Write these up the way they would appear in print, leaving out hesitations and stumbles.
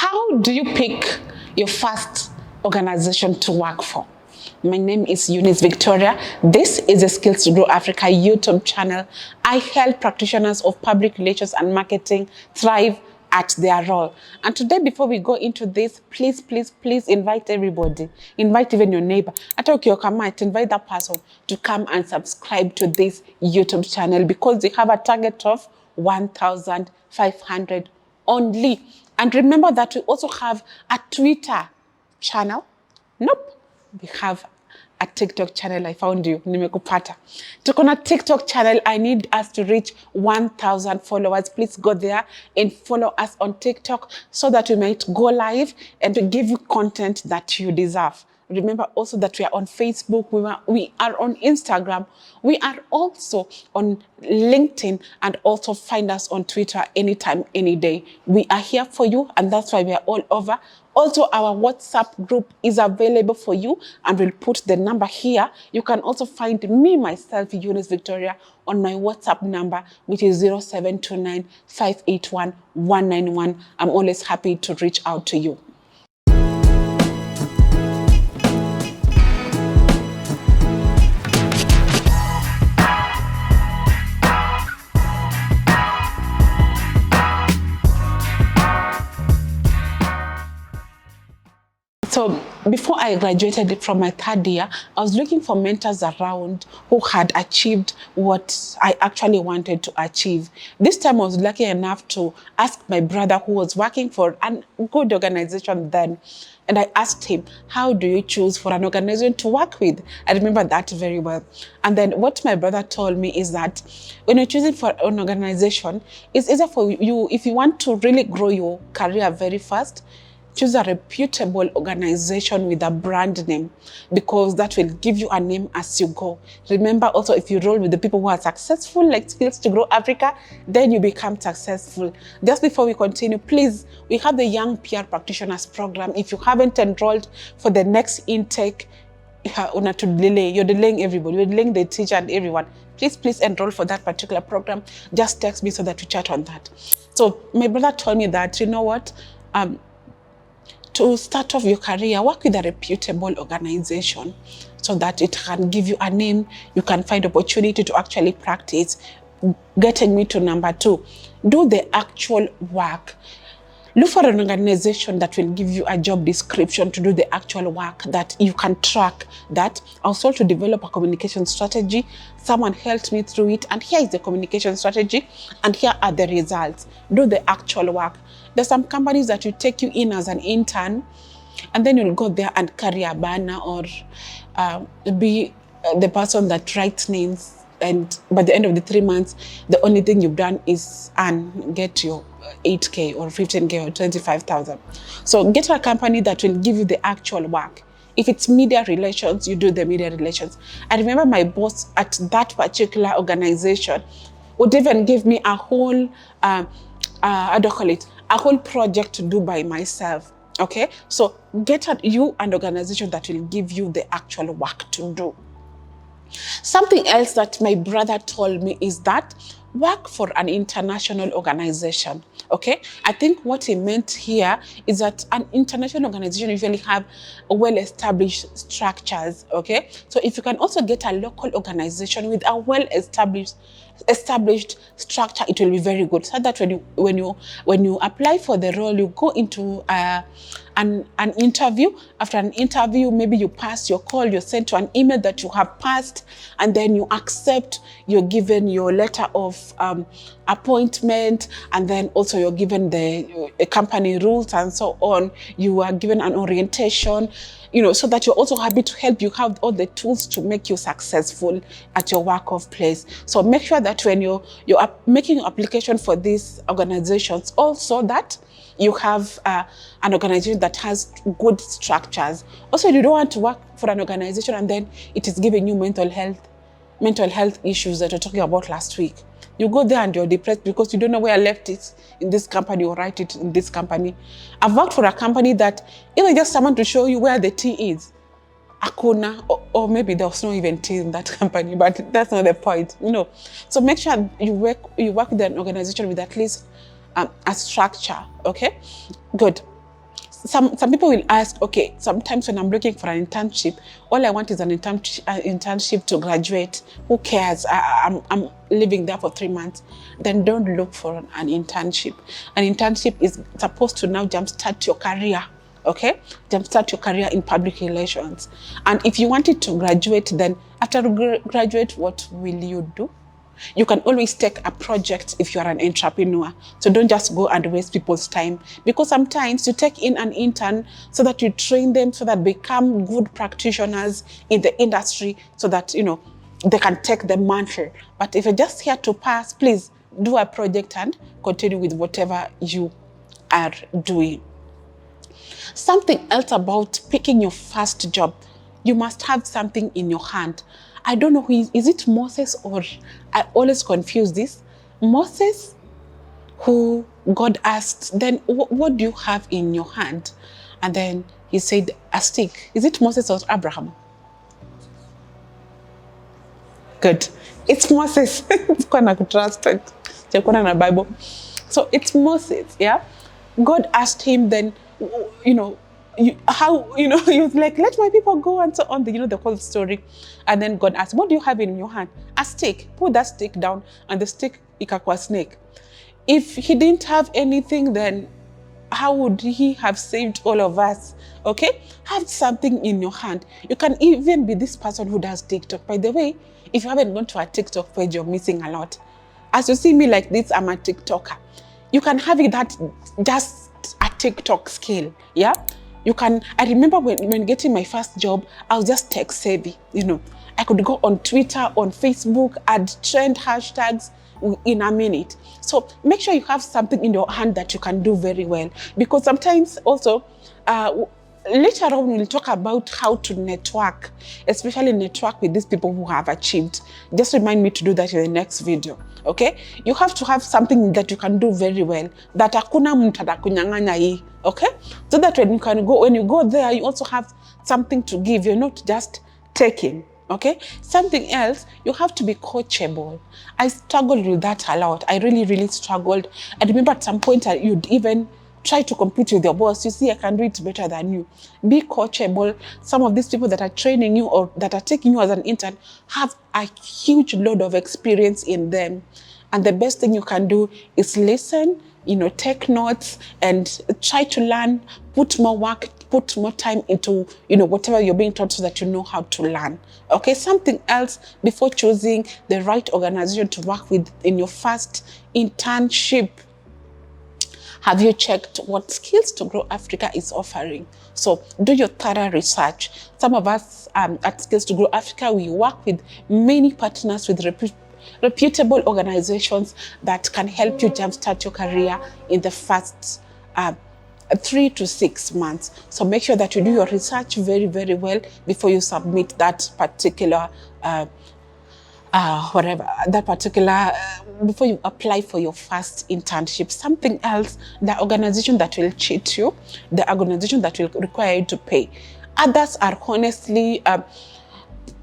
How do you pick your first organization to work for? My name is Eunice Victoria. This is the Skills to Grow Africa YouTube channel. I help practitioners of public relations and marketing thrive at their role. And today, before we go into this, please invite everybody. Invite even your neighbor. Invite that person to come and subscribe to this YouTube channel because they have a target of 1,500 only. And remember that we also have a Twitter channel. Nope. We have a TikTok channel. I found you. Nimekupata. Tuko na TikTok channel. I need us to reach 1,000 followers. Please go there and follow us on TikTok so that we might go live and to give you content that you deserve. Remember also that we are on Facebook, we are on Instagram, we are also on LinkedIn, and also find us on Twitter anytime, any day. We are here for you, and that's why we are all over. Also, our WhatsApp group is available for you, and we'll put the number here. You can also find me, myself, Eunice Victoria, on my WhatsApp number, which is 0729 581 191. I'm always happy to reach out to you. So before I graduated from my third year, I was looking for mentors around who had achieved what I actually wanted to achieve. This time I was lucky enough to ask my brother, who was working for a good organization then. And I asked him, how do you choose for an organization to work with? I remember that very well. And then what my brother told me is that when you're choosing for an organization, it's easier for you, if you want to really grow your career very fast, choose a reputable organization with a brand name, because that will give you a name as you go. Remember also, if you roll with the people who are successful, like Skills to Grow Africa, then you become successful. Just before we continue, please, we have the Young PR Practitioners Program. If you haven't enrolled for the next intake, you're delaying everybody, you're delaying the teacher and everyone. Please enroll for that particular program. Just text me so that we chat on that. So my brother told me that, you know what, to start off your career, work with a reputable organization so that it can give you a name, you can find opportunity to actually practice. Getting me to number 2, do the actual work. Look for an organization that will give you a job description to do the actual work, that you can track that. Also to develop a communication strategy. Someone helped me through it, and here is the communication strategy, and here are the results. Do the actual work. There's some companies that will take you in as an intern, and then you'll go there and carry a banner or be the person that writes names. And by the end of the 3 months, the only thing you've done is get your 8K or 15K or 25,000. So get a company that will give you the actual work. If it's media relations, you do the media relations. I remember my boss at that particular organization would even give me a whole, a whole project to do by myself. Okay, so get you an organization that will give you the actual work to do. Something else that my brother told me is that work for an international organization. Okay, I think what he meant here is that an international organization usually have well-established structures. Okay, so if you can also get a local organization with a well-established structure, it will be very good. So that when you apply for the role, you go into an interview. After an interview, maybe you pass your call, you're sent to an email that you have passed, and then you accept, you're given your letter of appointment, and then also you're given the company rules and so on. You are given an orientation, so that you're also happy to help. You have all the tools to make you successful at your work of place. So make sure that when you're making your application for these organizations, also that you have an organization that has good structures. Also, you don't want to work for an organization and then it is giving you mental health issues that we're talking about last week. You go there and you're depressed because you don't know where I left it in this company or write it in this company. I've worked for a company that even just someone to show you where the tea is, akuna, or maybe there was not even tea in that company, but that's not the point, So make sure you work with an organization with at least a structure, okay? Good. some people will ask, okay, sometimes when I'm looking for an internship, all I want is an internship to graduate. Who cares? I'm living there for 3 months. Then don't look for an internship. An internship is supposed to now jumpstart your career. Okay, jumpstart your career in public relations. And if you wanted to graduate, then after graduate, what will you do? You can always take a project if you are an entrepreneur. So don't just go and waste people's time, because sometimes you take in an intern so that you train them so that become good practitioners in the industry, so that, you know, they can take the mantle. But if you're just here to pass, please do a project and continue with whatever you are doing. Something else about picking your first job, you must have something in your hand. I don't know who is it Moses, or I always confuse this. Moses, who God asked, then what do you have in your hand? And then he said, a stick. Is it Moses or Abraham? Good. It's Moses. It's kind of trusted. Bible. So it's Moses, yeah? God asked him then, you know, he was like, let my people go, and so on, the whole story. And then God asked, what do you have in your hand? A stick. Put that stick down, and the stick ikakwa snake. If he didn't have anything, then how would he have saved all of us? Okay? Have something in your hand. You can even be this person who does TikTok. By the way, if you haven't gone to a TikTok page, you're missing a lot. As you see me like this, I'm a TikToker. You can have it that just a TikTok skill, yeah? You can, I remember when getting my first job, I was just tech savvy, I could go on Twitter, on Facebook, add trend hashtags in a minute. So make sure you have something in your hand that you can do very well. Because sometimes also, later on we'll talk about how to network, especially network with these people who have achieved. Just remind me to do that in the next video, okay? You have to have something that you can do very well, that hakuna mtu atakunyang'anya hii, okay? So that when you go there, you also have something to give. You're not just taking, okay? Something else, you have to be coachable. I struggled with that a lot. I really, really struggled. I remember at some point you'd even try to compete with your boss. You see, I can do it better than you. Be coachable. Some of these people that are training you or that are taking you as an intern have a huge load of experience in them. And the best thing you can do is listen, take notes and try to learn, put more work, put more time into, whatever you're being taught, so that you know how to learn. Okay, something else before choosing the right organization to work with in your first internship. Have you checked what Skills to Grow Africa is offering? So do your thorough research. Some of us at Skills to Grow Africa, we work with many partners with reputable organizations that can help you jumpstart your career in the first 3 to 6 months. So make sure that you do your research very, very well before you submit that particular before you apply for your first internship. Something else, the organization that will cheat you, the organization that will require you to pay. Others are honestly,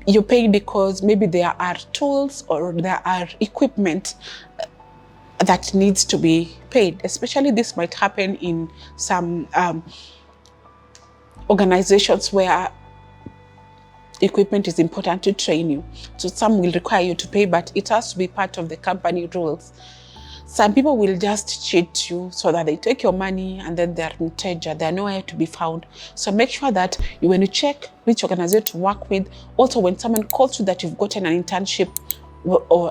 you pay because maybe there are tools or there are equipment that needs to be paid. Especially this might happen in some organizations where equipment is important to train you. So some will require you to pay, but it has to be part of the company rules. Some people will just cheat you so that they take your money and then they're in danger. They're nowhere to be found. So make sure that when you check which organization to work with, also when someone calls you that you've gotten an internship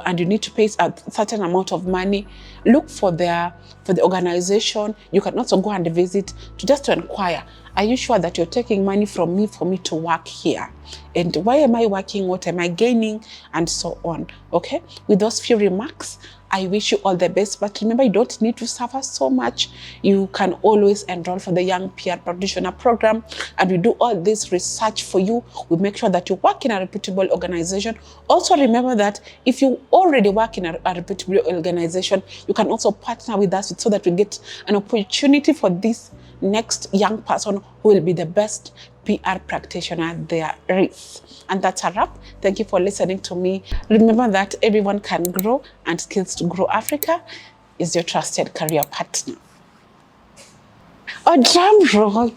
and you need to pay a certain amount of money, look for the organization. You can also go and visit to inquire. Are you sure that you're taking money from me for me to work here? And why am I working? What am I gaining? And so on. Okay? With those few remarks, I wish you all the best. But remember, you don't need to suffer so much. You can always enroll for the Young PR Practitioner Program. And we do all this research for you. We make sure that you work in a reputable organization. Also remember that if you already work in a reputable organization, you can also partner with us so that we get an opportunity for this next young person who will be the best PR practitioner there is. And that's a wrap. Thank you for listening to me. Remember that everyone can grow, and Skills to Grow Africa is your trusted career partner. A drum roll.